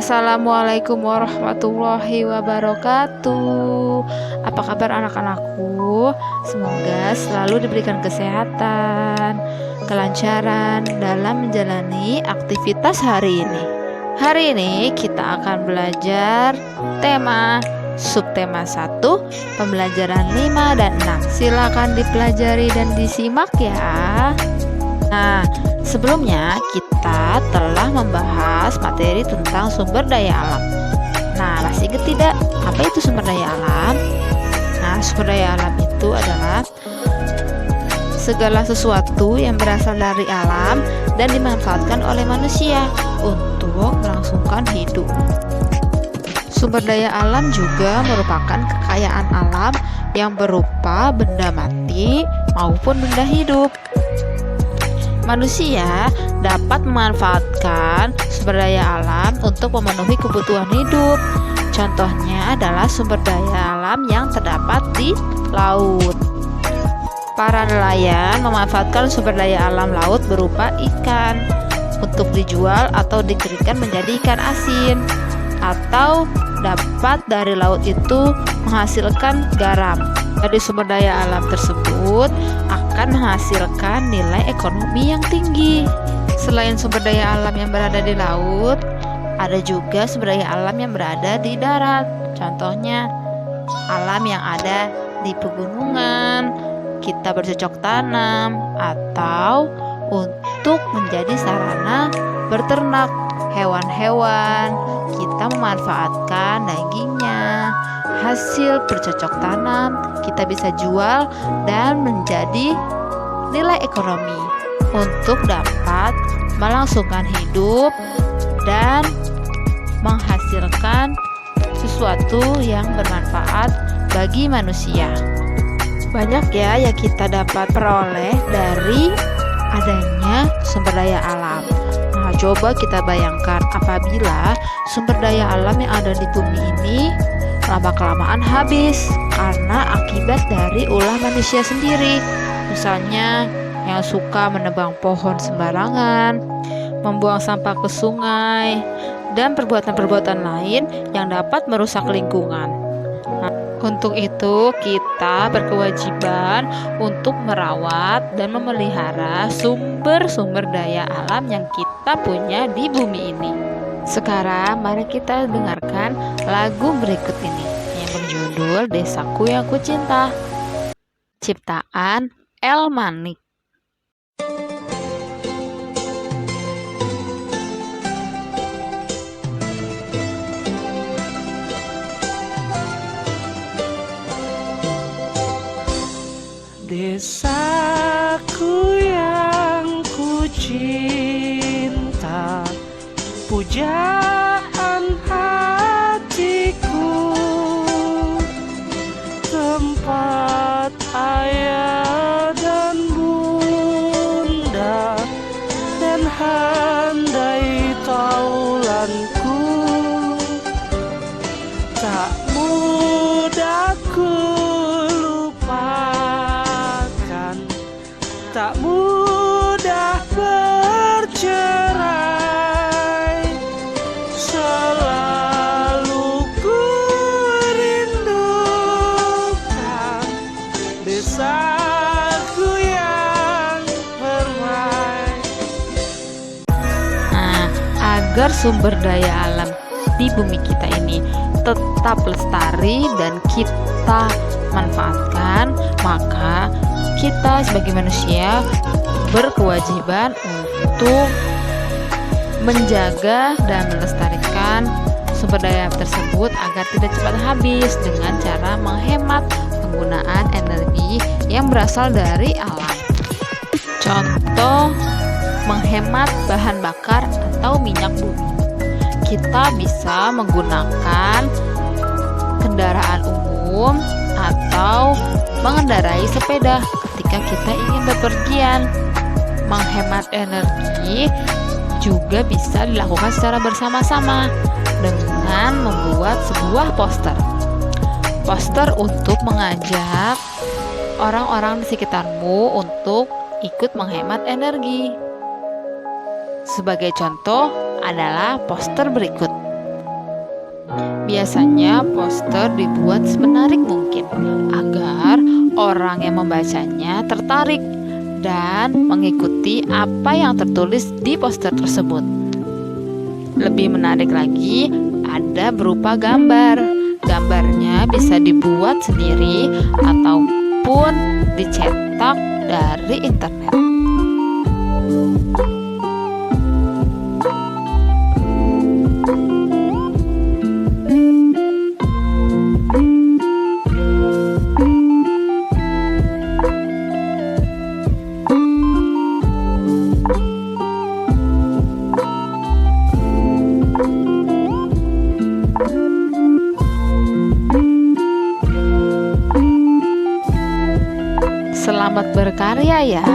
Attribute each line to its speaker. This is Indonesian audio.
Speaker 1: Assalamualaikum warahmatullahi wabarakatuh. Apa kabar anak-anakku? Semoga selalu diberikan kesehatan, kelancaran dalam menjalani aktivitas hari ini. Hari ini kita akan belajar tema subtema 1, pembelajaran 5 dan 6. Silakan dipelajari dan disimak ya. Nah, sebelumnya kita telah membahas materi tentang sumber daya alam. Nah, masih ingat tidak? Apa itu sumber daya alam? Nah, sumber daya alam itu adalah segala sesuatu yang berasal dari alam dan dimanfaatkan oleh manusia untuk melangsungkan hidup. Sumber daya alam juga merupakan kekayaan alam yang berupa benda mati maupun benda hidup. Manusia dapat memanfaatkan sumber daya alam untuk memenuhi kebutuhan hidup. Contohnya adalah sumber daya alam yang terdapat di laut. Para nelayan memanfaatkan sumber daya alam laut berupa ikan untuk dijual atau dikeringkan menjadi ikan asin, atau dapat dari laut itu menghasilkan garam. Dari sumber daya alam tersebut akan menghasilkan nilai ekonomi yang tinggi. Selain sumber daya alam yang berada di laut, ada juga sumber daya alam yang berada di darat. Contohnya alam yang ada di pegunungan, kita bercocok tanam, atau untuk menjadi sarana berternak hewan-hewan. Kita memanfaatkan dagingnya. Hasil bercocok tanam kita bisa jual dan menjadi nilai ekonomi untuk dapat melangsungkan hidup dan menghasilkan sesuatu yang bermanfaat bagi manusia. Banyak ya yang kita dapat peroleh dari adanya sumber daya alam. Nah, coba kita bayangkan apabila sumber daya alam yang ada di bumi ini lama-kelamaan habis karena akibat dari ulah manusia sendiri. Misalnya yang suka menebang pohon sembarangan, membuang sampah ke sungai, dan perbuatan-perbuatan lain yang dapat merusak lingkungan. Nah, untuk itu kita berkewajiban untuk merawat dan memelihara sumber-sumber daya alam yang kita punya di bumi ini. Sekarang mari kita dengarkan lagu berikut ini yang berjudul Desaku Yang Kucinta, ciptaan El Manik.
Speaker 2: Desaku yang kucinta, pujaan hatiku, tempat ayah dan bunda, dan handai taulanku. Tak mudah ku lupakan, tak mudah bercerai, selalu ku rindukan desaku yang permai.
Speaker 1: Nah, agar sumber daya alam di bumi kita ini tetap lestari dan kita manfaatkan, maka kita sebagai manusia berkewajiban untuk menjaga dan melestarikan sumber daya tersebut agar tidak cepat habis dengan cara menghemat penggunaan energi yang berasal dari alam. Contoh, menghemat bahan bakar atau minyak bumi. Kita bisa menggunakan kendaraan umum atau mengendarai sepeda ketika kita ingin bepergian. Menghemat energi juga bisa dilakukan secara bersama-sama dengan membuat sebuah poster. Poster untuk mengajak orang-orang di sekitarmu untuk ikut menghemat energi. Sebagai contoh adalah poster berikut. Biasanya poster dibuat semenarik mungkin agar orang yang membacanya tertarik dan mengikuti apa yang tertulis di poster tersebut. Lebih menarik lagi, ada berupa gambar. Gambarnya bisa dibuat sendiri ataupun dicetak dari internet. Selamat berkarya ya.